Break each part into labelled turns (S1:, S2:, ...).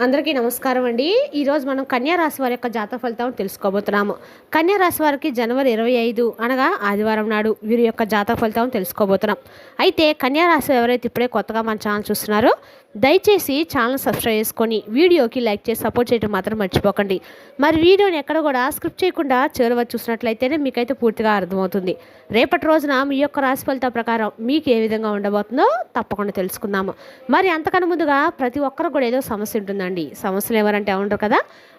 S1: అందరికీ నమస్కారం అండి. ఈరోజు మనం కన్యా రాశి వారి యొక్క జాతక ఫలితం తెలుసుకోబోతున్నాము. కన్యా రాశి వారికి జనవరి 25 అనగా ఆదివారం నాడు వీరి యొక్క జాతక ఫలితం తెలుసుకోబోతున్నాం. అయితే కన్యా రాశి ఎవరైతే ఇప్పుడే కొత్తగా మన ఛానల్ చూస్తున్నారో దయచేసి ఛానల్ సబ్స్క్రైబ్ చేసుకొని వీడియోకి లైక్ చేసి సపోర్ట్ చేయడం మాత్రం మర్చిపోకండి. మరి వీడియోని ఎక్కడ కూడా స్క్రిప్ట్ చేయకుండా చివరి వరకు చూసినట్లయితేనే మీకైతే పూర్తిగా అర్థమవుతుంది. రేపటి రోజున మీ యొక్క రాశి ఫలితం ప్రకారం మీకు ఏ విధంగా ఉండబోతుందో తప్పకుండా తెలుసుకుందాము. మరి అంతకన్నా ముందుగా ప్రతి ఒక్కరు కూడా ఏదో సమస్య ఉంటుందండి. సమస్యలు ఎవరంటే ఉండరు కదా,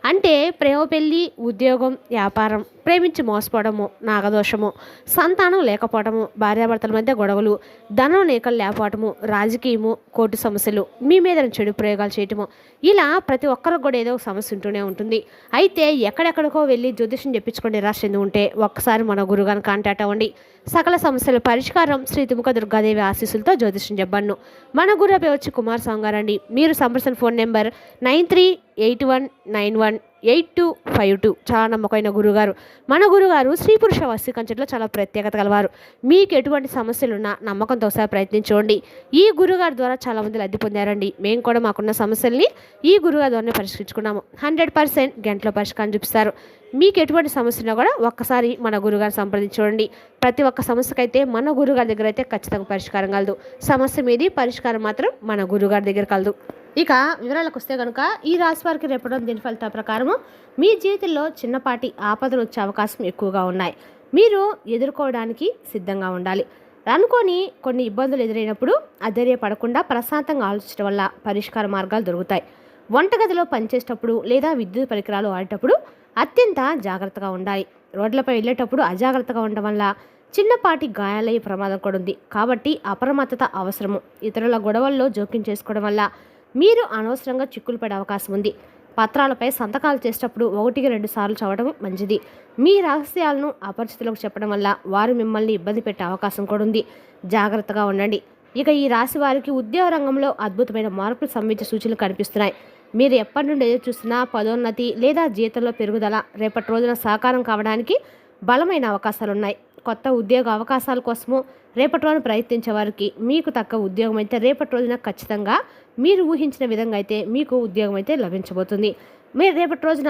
S1: అంటే ప్రేమ, పెళ్ళి, ఉద్యోగం, వ్యాపారం, ప్రేమించి మోసపోవడము, నాగదోషము, సంతానం లేకపోవడము, భార్యాభర్తల మధ్య గొడవలు, ధనం నేకలు లేకపోవటము, రాజకీయము, కోర్టు సమస్యలు, మీ మీద చెడు ప్రయోగాలు చేయటము, ఇలా ప్రతి ఒక్కరికి కూడా ఏదో సమస్య ఉంటూనే ఉంటుంది. అయితే ఎక్కడెక్కడికో వెళ్ళి జ్యోతిషం చెప్పించుకొని నిరాశ చెంది ఉంటే ఒక్కసారి మన గురుగారిని కాంటాక్ట్ అవ్వండి. సకల సమస్యల పరిష్కారం శ్రీ తుముక దుర్గాదేవి ఆశీస్సులతో జ్యోతిషం చెప్పను. మన గురు పేరు వచ్చి కుమార్ స్వామి గారండి. మీరు సంప్రదించిన ఫోన్ నెంబర్ 9381918252. చాలా నమ్మకమైన గురుగారు. మన గురుగారు స్త్రీ పురుష వశీకరణలో చాలా ప్రత్యేకత గలవారు. మీకు ఎటువంటి సమస్యలున్నా నమ్మకంతో ఒకసారి ప్రయత్నించండి. ఈ గురుగారి ద్వారా చాలామంది లబ్ధి పొందారండి. మేము కూడా మాకున్న సమస్యల్ని ఈ గురుగారి ద్వారానే పరిష్కరించుకున్నాము. 100% గంటలో పరిష్కారం చూపిస్తారు. మీకు ఎటువంటి సమస్య ఉన్నా కూడా ఒక్కసారి మన గురుగారు సంప్రదించండి. ప్రతి ఒక్క సమస్యకైతే మన గురుగారి దగ్గర అయితే ఖచ్చితంగా పరిష్కారం కలదు. సమస్య మీది పరిష్కారం మాత్రం మన గురుగారి దగ్గర కలదు. ఇక వివరాలకు వస్తే కనుక ఈ రాశి వారికి రేపటి దీని ఫలితాల ప్రకారము మీ జీవితంలో చిన్నపాటి ఆపదలు వచ్చే అవకాశం ఎక్కువగా ఉన్నాయి. మీరు ఎదుర్కోవడానికి సిద్ధంగా ఉండాలి. అనుకొని కొన్ని ఇబ్బందులు ఎదురైనప్పుడు అధైర్యపడకుండా ప్రశాంతంగా ఆలోచించడం వల్ల పరిష్కార మార్గాలు దొరుకుతాయి. వంటగదిలో పనిచేసేటప్పుడు లేదా విద్యుత్ పరికరాలు వాడేటప్పుడు అత్యంత జాగ్రత్తగా ఉండాలి. రోడ్లపై వెళ్ళేటప్పుడు అజాగ్రత్తగా ఉండడం వల్ల చిన్నపాటి గాయాలయ్యే ప్రమాదం కూడా ఉంది. కాబట్టి అప్రమత్తత అవసరము. ఇతరుల గొడవల్లో జోక్యం చేసుకోవడం వల్ల మీరు అనవసరంగా చిక్కులు పడే అవకాశం ఉంది. పత్రాలపై సంతకాలు చేసేటప్పుడు 1-2 సార్లు చదవడం మంచిది. మీ రహస్యాలను అపరిచితులకు చెప్పడం వల్ల వారు మిమ్మల్ని ఇబ్బంది పెట్టే అవకాశం కూడా ఉంది. జాగ్రత్తగా ఉండండి. ఇక ఈ రాశి వారికి ఉద్యోగ రంగంలో అద్భుతమైన మార్పులు సంభవించే సూచనలు కనిపిస్తున్నాయి. మీరు ఎప్పటి నుండి ఎదురు చూసినా పదోన్నతి లేదా జీతంలో పెరుగుదల రేపటి రోజున సాకారం కావడానికి బలమైన అవకాశాలు ఉన్నాయి. కొత్త ఉద్యోగ అవకాశాల కోసము రేపటి రోజున ప్రయత్నించే వారికి మీకు తగ్గ ఉద్యోగం అయితే రేపటి రోజున ఖచ్చితంగా మీరు ఊహించిన విధంగా అయితే మీకు ఉద్యోగం అయితే లభించబోతుంది. మీరు రేపటి రోజున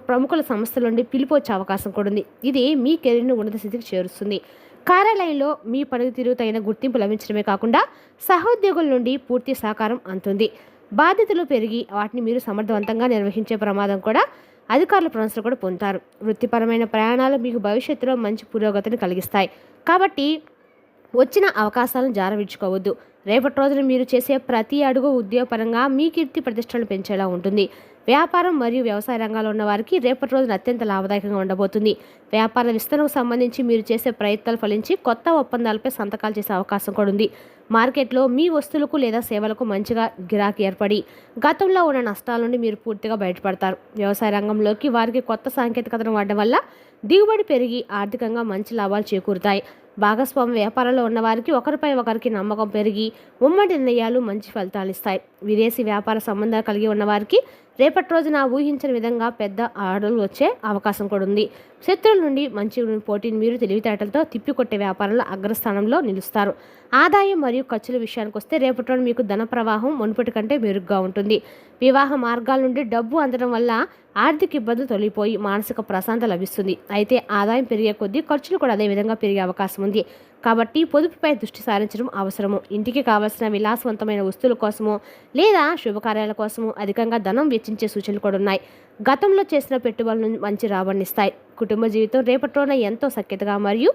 S1: ప్రముఖుల సంస్థల నుండి పిలుపు వచ్చే అవకాశం కూడా ఉంది. ఇది మీ కెరీర్ను ఉన్నత స్థితికి చేరుస్తుంది. కార్యాలయంలో మీ పనితీరు తగిన గుర్తింపు లభించడమే కాకుండా సహోద్యోగుల నుండి పూర్తి సహకారం అందుతుంది. బాధ్యతలు పెరిగి వాటిని మీరు సమర్థవంతంగా నిర్వహించే ప్రమాదం కూడా అధికారుల ప్రశంసలు కూడా పొందుతారు. వృత్తిపరమైన ప్రయాణాలు మీకు భవిష్యత్తులో మంచి పురోగతిని కలిగిస్తాయి. కాబట్టి వచ్చిన అవకాశాలను జారవిడ్చుకోవద్దు. రేపటి రోజున మీరు చేసే ప్రతి అడుగు ఉద్యోగపరంగా మీ కీర్తి ప్రతిష్టలను పెంచేలా ఉంటుంది. వ్యాపారం మరియు వ్యవసాయ రంగాల్లో ఉన్న వారికి రేపటి రోజున అత్యంత లాభదాయకంగా ఉండబోతుంది. వ్యాపార విస్తరణకు సంబంధించి మీరు చేసే ప్రయత్నాలు ఫలించి కొత్త ఒప్పందాలపై సంతకాలు చేసే అవకాశం కూడా ఉంది. మార్కెట్లో మీ వస్తువులకు లేదా సేవలకు మంచిగా గిరాకీ ఏర్పడి గతంలో ఉన్న నష్టాల నుండి మీరు పూర్తిగా బయటపడతారు. వ్యవసాయ రంగంలోకి వారికి కొత్త సాంకేతికతను వాడడం వల్ల దిగుబడి పెరిగి ఆర్థికంగా మంచి లాభాలు చేకూరుతాయి. భాగస్వామ్య వ్యాపారంలో ఉన్నవారికి ఒకరిపై ఒకరికి నమ్మకం పెరిగి ఉమ్మడి నిర్ణయాలు మంచి ఫలితాలు ఇస్తాయి. విదేశీ వ్యాపార సంబంధాలు కలిగి ఉన్నవారికి రేపటి రోజున ఊహించని విధంగా పెద్ద ఆర్డర్లు వచ్చే అవకాశం కూడా ఉంది. శత్రువుల నుండి మంచి పోటీని మీరు తెలివితేటలతో తిప్పికొట్టే వ్యాపారంలో అగ్రస్థానంలో నిలుస్తారు. ఆదాయం మరియు ఖర్చుల విషయానికి వస్తే రేపటి రోజు మీకు ధన ప్రవాహం మునుపటి కంటే మెరుగ్గా ఉంటుంది. వివాహ మార్గాల నుండి డబ్బు అందడం వల్ల ఆర్థిక ఇబ్బందులు తొలగిపోయి మానసిక ప్రశాంతత లభిస్తుంది. అయితే ఆదాయం పెరిగే కొద్దీ ఖర్చులు కూడా అదే విధంగా పెరిగే అవకాశం ఉంది. కాబట్టి పొదుపుపై దృష్టి సారించడం అవసరము. ఇంటికి కావాల్సిన విలాసవంతమైన వస్తువుల కోసమో లేదా శుభకార్యాల కోసమో అధికంగా ధనం వెచ్చించే సూచనలు కూడా ఉన్నాయి. గతంలో చేసిన పెట్టుబడులను మంచి రాబడినిస్తాయి. కుటుంబ జీవితం రేపటి రోజున ఎంతో సఖ్యతగా మరియు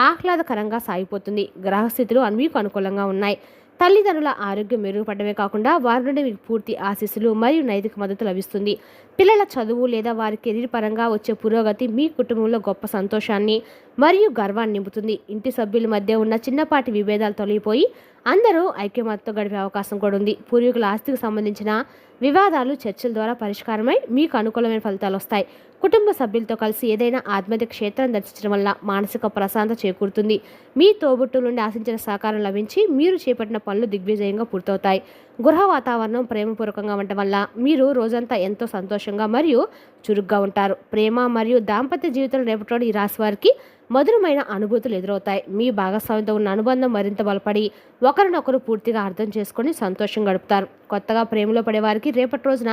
S1: ఆహ్లాదకరంగా సాగిపోతుంది. గ్రహస్థితులు మీకు అనుకూలంగా ఉన్నాయి. తల్లిదండ్రుల ఆరోగ్యం మెరుగుపడమే కాకుండా వారి నుండి మీకు పూర్తి ఆశీస్సులు మరియు నైతిక మద్దతు లభిస్తుంది. పిల్లల చదువు లేదా వారి కెరీర్ పరంగా వచ్చే పురోగతి మీ కుటుంబంలో గొప్ప సంతోషాన్ని మరియు గర్వాన్ని నింపుతుంది. ఇంటి సభ్యుల మధ్య ఉన్న చిన్నపాటి విభేదాలు తొలగిపోయి అందరూ ఐక్యమత్యంతో గడిపే అవకాశం కూడా ఉంది. పూర్వీకుల ఆస్తికి సంబంధించిన వివాదాలు చర్చల ద్వారా పరిష్కారమై మీకు అనుకూలమైన ఫలితాలు వస్తాయి. కుటుంబ సభ్యులతో కలిసి ఏదైనా ఆధ్యాత్మిక క్షేత్రం దర్శించడం వల్ల మానసిక ప్రశాంతత చేకూరుతుంది. మీ తోబుట్టుల నుండి ఆశించిన సహకారం లభించి మీరు చేపట్టిన పనులు దిగ్విజయంగా పూర్తవుతాయి. గృహ వాతావరణం ప్రేమపూర్వకంగా ఉండటం వల్ల మీరు రోజంతా ఎంతో సంతోషంగా మరియు చురుగ్గా ఉంటారు. ప్రేమ మరియు దాంపత్య జీవితంలో రేపటి ఈ రాశి వారికి మధురమైన అనుభూతులు ఎదురవుతాయి. మీ భాగస్వామితో ఉన్న అనుబంధం మరింత బలపడి ఒకరినొకరు పూర్తిగా అర్థం చేసుకొని సంతోషం గడుపుతారు. కొత్తగా ప్రేమలో పడేవారికి రేపటి రోజున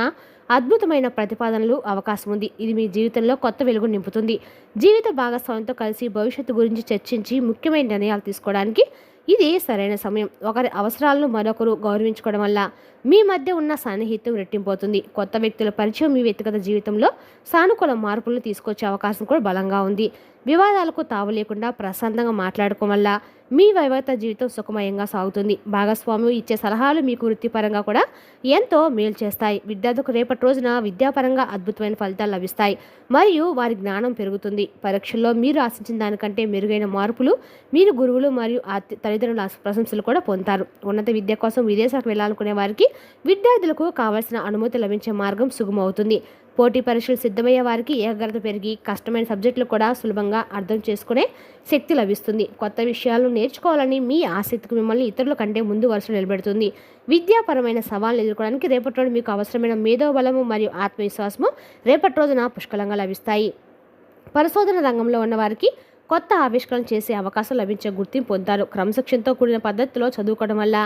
S1: అద్భుతమైన ప్రతిపాదనలు అవకాశం ఉంది. ఇది మీ జీవితంలో కొత్త వెలుగు నింపుతుంది. జీవిత భాగస్వామితో కలిసి భవిష్యత్తు గురించి చర్చించి ముఖ్యమైన నిర్ణయాలు తీసుకోవడానికి ఇది సరైన సమయం. ఒకరి అవసరాలను మరొకరు గౌరవించుకోవడం వల్ల మీ మధ్య ఉన్న సన్నిహిత్యం రెట్టింపోతుంది. కొత్త వ్యక్తుల పరిచయం మీ వ్యక్తిగత జీవితంలో సానుకూల మార్పులను తీసుకొచ్చే అవకాశం కూడా బలంగా ఉంది. వివాదాలకు తావు లేకుండా ప్రశాంతంగా మాట్లాడుకోవడం వల్ల మీ వైవాహిక జీవితం సుఖమయంగా సాగుతుంది. భాగస్వామి ఇచ్చే సలహాలు మీకు వృత్తిపరంగా కూడా ఎంతో మేలు చేస్తాయి. విద్యార్థులకు రేపటి రోజున విద్యాపరంగా అద్భుతమైన ఫలితాలు లభిస్తాయి మరియు వారి జ్ఞానం పెరుగుతుంది. పరీక్షల్లో మీరు ఆశించిన దానికంటే మెరుగైన మార్పులు మీరు గురువులు మరియు తల్లిదండ్రుల ప్రశంసలు కూడా పొందుతారు. ఉన్నత విద్య కోసం విదేశాలకు వెళ్ళాలనుకునే వారికి విద్యార్థులకు కావాల్సిన అనుమతి లభించే మార్గం సుగమవుతుంది. పోటీ పరీక్షలు సిద్ధమయ్యే వారికి ఏకాగ్రత పెరిగి కష్టమైన సబ్జెక్టులు కూడా సులభంగా అర్థం చేసుకునే శక్తి లభిస్తుంది. కొత్త విషయాలను నేర్చుకోవాలని మీ ఆసక్తికి మిమ్మల్ని ఇతరుల కంటే ముందు వరుసలో నిలబెడుతుంది. విద్యాపరమైన సవాళ్ళను ఎదుర్కోవడానికి రేపటి రోజు మీకు అవసరమైన మేధోబలము మరియు ఆత్మవిశ్వాసము రేపటి రోజున పుష్కలంగా లభిస్తాయి. పరిశోధన రంగంలో ఉన్న వారికి కొత్త ఆవిష్కరణ చేసే అవకాశం లభించే గుర్తింపు పొందుతారు. క్రమశిక్షణతో కూడిన పద్ధతిలో చదువుకోవడం వల్ల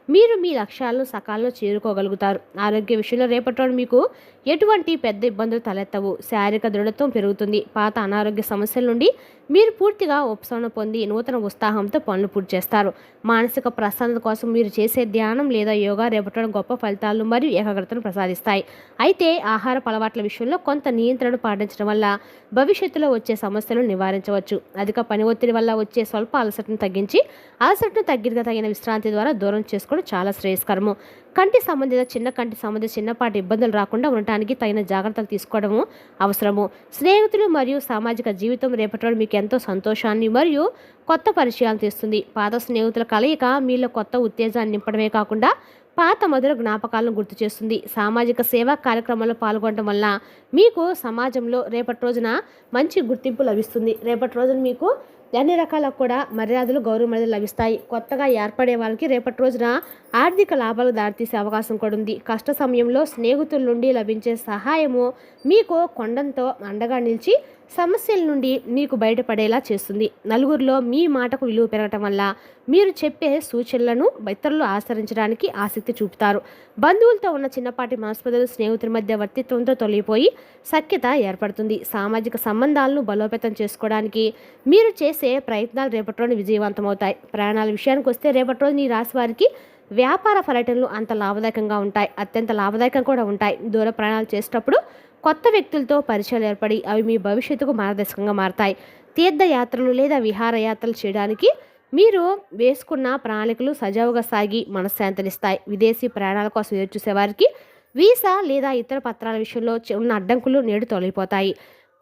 S1: మీరు మీ లక్ష్యాలను సకాలంలో చేరుకోగలుగుతారు. ఆరోగ్య విషయంలో రేపటి రోజు మీకు ఎటువంటి పెద్ద ఇబ్బందులు తలెత్తవు. శారీరక దృఢత్వం పెరుగుతుంది. పాత అనారోగ్య సమస్యల నుండి మీరు పూర్తిగా ఉపశమనం పొంది నూతన ఉత్సాహంతో పనులు పూర్తి చేస్తారు. మానసిక ప్రశాంతత కోసం మీరు చేసే ధ్యానం లేదా యోగా రేపటి రోజు గొప్ప ఫలితాలను మరియు ఏకాగ్రతను ప్రసాదిస్తాయి. అయితే ఆహార అలవాట్ల విషయంలో కొంత నియంత్రణ పాటించడం వల్ల భవిష్యత్తులో వచ్చే సమస్యలను నివారించవచ్చు. అధిక పని ఒత్తిడి వల్ల వచ్చే స్వల్ప అలసటను తగ్గించి అలసటను తగిన విశ్రాంతి ద్వారా దూరం చేసుకోవడం చాలా శ్రేయస్కరము. కంటి సంబంధిత చిన్నపాటి ఇబ్బందులు రాకుండా ఉండటానికి తగిన జాగ్రత్తలు తీసుకోవడము అవసరము. స్నేహితులు మరియు సామాజిక జీవితం రేపటి మీకు ఎంతో సంతోషాన్ని మరియు కొత్త పరిచయాలు తెస్తుంది. పాత స్నేహితుల కలయిక మీలో కొత్త ఉత్తేజాన్ని నింపడమే కాకుండా పాత మధుర జ్ఞాపకాలను గుర్తు చేస్తుంది. సామాజిక సేవా కార్యక్రమాల్లో పాల్గొనడం వల్ల మీకు సమాజంలో రేపటి రోజున మంచి గుర్తింపు లభిస్తుంది. రేపటి రోజున మీకు అన్ని రకాల కూడా మర్యాదలు గౌరవ మర్యాదలు లభిస్తాయి. కొత్తగా ఏర్పడే వాళ్ళకి రేపటి రోజున ఆర్థిక లాభాలు దారితీసే అవకాశం కూడా ఉంది. కష్ట సమయంలో స్నేహితుల నుండి లభించే సహాయము మీకు కొండంతో అండగా నిలిచి సమస్యల నుండి మీకు బయటపడేలా చేస్తుంది. నలుగురిలో మీ మాటకు విలువ పెరగటం వల్ల మీరు చెప్పే సూచనలను ఇతరులు ఆచరించడానికి ఆసక్తి చూపుతారు. బంధువులతో ఉన్న చిన్నపాటి మనస్పర్ధలు స్నేహితుల మధ్య వర్తిత్వంతో తొలగిపోయి సఖ్యత ఏర్పడుతుంది. సామాజిక సంబంధాలను బలోపేతం చేసుకోవడానికి మీరు చేసే ప్రయత్నాలు రేపటి రోజు విజయవంతమవుతాయి. ప్రయాణాల విషయానికి వస్తే రేపటి రోజు ఈ రాశి వారికి వ్యాపార పర్యటనలు అంత లాభదాయకంగా ఉంటాయి. అత్యంత లాభదాయకంగా కూడా ఉంటాయి. దూర ప్రయాణాలు చేసేటప్పుడు కొత్త వ్యక్తులతో పరిచయాలు ఏర్పడి అవి మీ భవిష్యత్తుకు మార్గదర్శకంగా మారతాయి. తీర్థయాత్రలు లేదా విహారయాత్రలు చేయడానికి మీరు వేసుకున్న ప్రణాళికలు సజావుగా సాగి మనశ్శాంతినిస్తాయి. విదేశీ ప్రయాణాల కోసం ఎదురు చూసేవారికి వీసా లేదా ఇతర పత్రాల విషయంలో ఉన్న అడ్డంకులు నేడు తొలగిపోతాయి.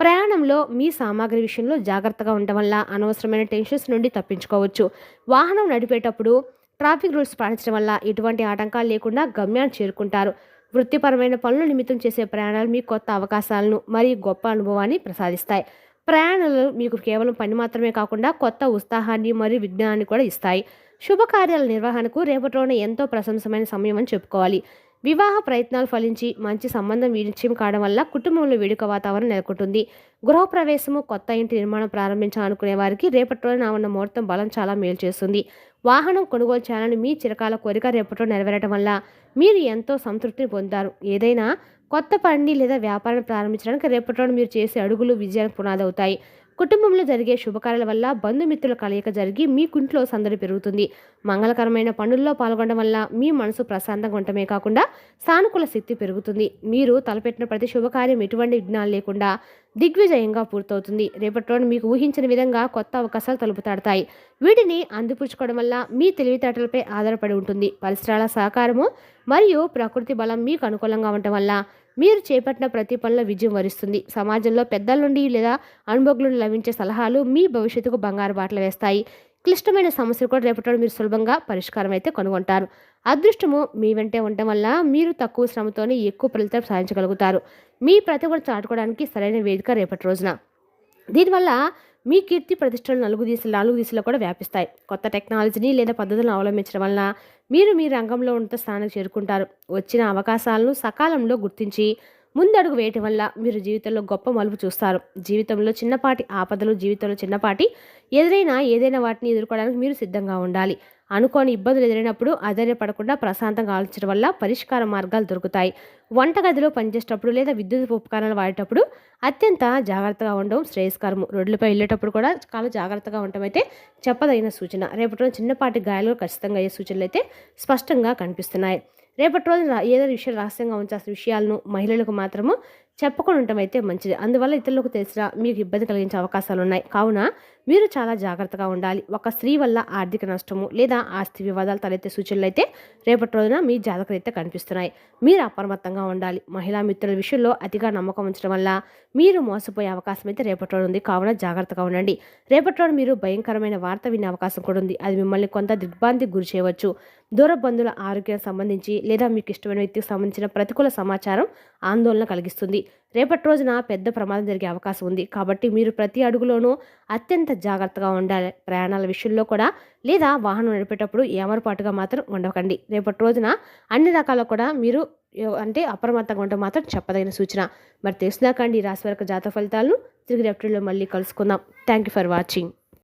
S1: ప్రయాణంలో మీ సామాగ్రి విషయంలో జాగ్రత్తగా ఉండటం వల్ల అనవసరమైన టెన్షన్స్ నుండి తప్పించుకోవచ్చు. వాహనం నడిపేటప్పుడు ట్రాఫిక్ రూల్స్ పాటించడం వల్ల ఎటువంటి ఆటంకాలు లేకుండా గమ్యాన్ని చేరుకుంటారు. వృత్తిపరమైన పనుల నిమిత్తం చేసే ప్రయాణాలు మీకు కొత్త అవకాశాలను మరియు గొప్ప అనుభవాన్ని ప్రసాదిస్తాయి. ప్రయాణాలు మీకు కేవలం పని మాత్రమే కాకుండా కొత్త ఉత్సాహాన్ని మరియు విజ్ఞానాన్ని కూడా ఇస్తాయి. శుభకార్యాల నిర్వహణకు రేపటి రోజున ఎంతో ప్రశంసమైన సమయం అని చెప్పుకోవాలి. వివాహ ప్రయత్నాలు ఫలించి మంచి సంబంధం నిశ్చయం కావడం వల్ల కుటుంబంలో వేడుక వాతావరణం నెలకొంటుంది. గృహప్రవేశము, కొత్త ఇంటి నిర్మాణం ప్రారంభించాలనుకునే వారికి రేపటి రోజున ఉన్న ముహూర్తం బలం చాలా మేలు చేస్తుంది. వాహనం కొనుగోలు చేయాలని మీ చిరకాల కోరిక రేపటిలో నెరవేరడం వల్ల మీరు ఎంతో సంతృప్తిని పొందుతారు. ఏదైనా కొత్త పని లేదా వ్యాపారాన్ని ప్రారంభించడానికి రేపటి రోజున మీరు చేసే అడుగులు విజయానికి పునాది అవుతాయి. కుటుంబంలో జరిగే శుభకార్యాల వల్ల బంధుమిత్రుల కలయిక జరిగి మీ ఇంట్లో సందడి పెరుగుతుంది. మంగళకరమైన పనుల్లో పాల్గొనడం వల్ల మీ మనసు ప్రశాంతంగా ఉండటమే కాకుండా సానుకూల శక్తి పెరుగుతుంది. మీరు తలపెట్టిన ప్రతి శుభకార్యం ఎటువంటి విఘ్నాలు లేకుండా దిగ్విజయంగా పూర్తవుతుంది. రేపటి రోజు మీకు ఊహించిన విధంగా కొత్త అవకాశాలు తలుపు తడతాయి. వీటిని అందిపుచ్చుకోవడం వల్ల మీ తెలివితేటలపై ఆధారపడి ఉంటుంది. పరిసరాల సహకారము మరియు ప్రకృతి బలం మీకు అనుకూలంగా ఉండటం వల్ల మీరు చేపట్టిన ప్రతి పనిలో విజయం వరిస్తుంది. సమాజంలో పెద్దల నుండి లేదా అనుభవకుల నుండి లభించే సలహాలు మీ భవిష్యత్తుకు బంగారు బాటలు వేస్తాయి. క్లిష్టమైన సమస్యలు కూడా రేపటి మీరు సులభంగా పరిష్కారం అయితే కనుగొంటారు. అదృష్టము మీ వెంటే ఉండటం వల్ల మీరు తక్కువ శ్రమతోనే ఎక్కువ ఫలితం సాధించగలుగుతారు. మీ ప్రతిభను చాటుకోవడానికి సరైన వేదిక రేపటి రోజున. దీనివల్ల మీ కీర్తి ప్రతిష్టలు నాలుగు దిశలో కూడా వ్యాపిస్తాయి. కొత్త టెక్నాలజీని లేదా పద్ధతులను అవలంబించడం వలన మీరు మీ రంగంలో ఉన్నత స్థానానికి చేరుకుంటారు. వచ్చిన అవకాశాలను సకాలంలో గుర్తించి ముందడుగు వేయటం వల్ల మీరు జీవితంలో గొప్ప మలుపు చూస్తారు. జీవితంలో చిన్నపాటి ఆపదలు, జీవితంలో చిన్నపాటి ఎదురైనా ఏదైనా వాటిని ఎదుర్కోవడానికి మీరు సిద్ధంగా ఉండాలి. అనుకోని ఇబ్బందులు ఎదురైనప్పుడు ఆధారపడకుండా ప్రశాంతంగా ఆలోచించడం వల్ల పరిష్కార మార్గాలు దొరుకుతాయి. వంటగదిలో పనిచేసేటప్పుడు లేదా విద్యుత్ ఉపకరణాలు వాడేటప్పుడు అత్యంత జాగ్రత్తగా ఉండడం శ్రేయస్కరము. రోడ్లపై వెళ్ళేటప్పుడు కూడా చాలా జాగ్రత్తగా ఉండటం అయితే చెప్పదగిన సూచన. రేపటి రోజు చిన్నపాటి గాయాలు ఖచ్చితంగా అయ్యే సూచనలు అయితే స్పష్టంగా కనిపిస్తున్నాయి. రేపటి రోజు ఏదైనా విషయం రహస్యంగా ఉంచాల్సిన విషయాలను మహిళలకు మాత్రము చెప్పకుండా ఉండటం అయితే మంచిది. అందువల్ల ఇతరులకు తెలిసినా మీకు ఇబ్బంది కలిగించే అవకాశాలు ఉన్నాయి. కావున మీరు చాలా జాగ్రత్తగా ఉండాలి. ఒక స్త్రీ వల్ల ఆర్థిక నష్టము లేదా ఆస్తి వివాదాలు తలెత్తే సూచనలు అయితే రేపటి రోజున మీ జాతకం అయితే కనిపిస్తున్నాయి. మీరు అప్రమత్తంగా ఉండాలి. మహిళా మిత్రుల విషయంలో అతిగా నమ్మకం ఉంచడం వల్ల మీరు మోసపోయే అవకాశం అయితే రేపటి రోజు ఉంది. కావున జాగ్రత్తగా ఉండండి. రేపటి రోజు మీరు భయంకరమైన వార్త వినే అవకాశం కూడా ఉంది. అది మిమ్మల్ని కొంత దిగ్భ్రాంతికి గురి చేయవచ్చు. దూర బంధువుల ఆరోగ్యానికి సంబంధించి లేదా మీకు ఇష్టమైన వ్యక్తికి సంబంధించిన ప్రతికూల సమాచారం ఆందోళన కలిగిస్తుంది. రేపటి రోజున పెద్ద ప్రమాదం జరిగే అవకాశం ఉంది. కాబట్టి మీరు ప్రతి అడుగులోనూ అత్యంత జాగ్రత్తగా ఉండాలి. ప్రయాణాల విషయంలో కూడా లేదా వాహనం నడిపేటప్పుడు ఏమరపాటుగా మాత్రం ఉండకండి. రేపటి రోజున అన్ని రకాల కూడా మీరు అప్రమత్తంగా ఉండటం మాత్రం చెప్పదగిన సూచన. మరి తెలిసినాకండి ఈ రాశి వారి జాతక ఫలితాలను తిరిగి రేపటిలో మళ్ళీ కలుసుకుందాం. Thank you for watching.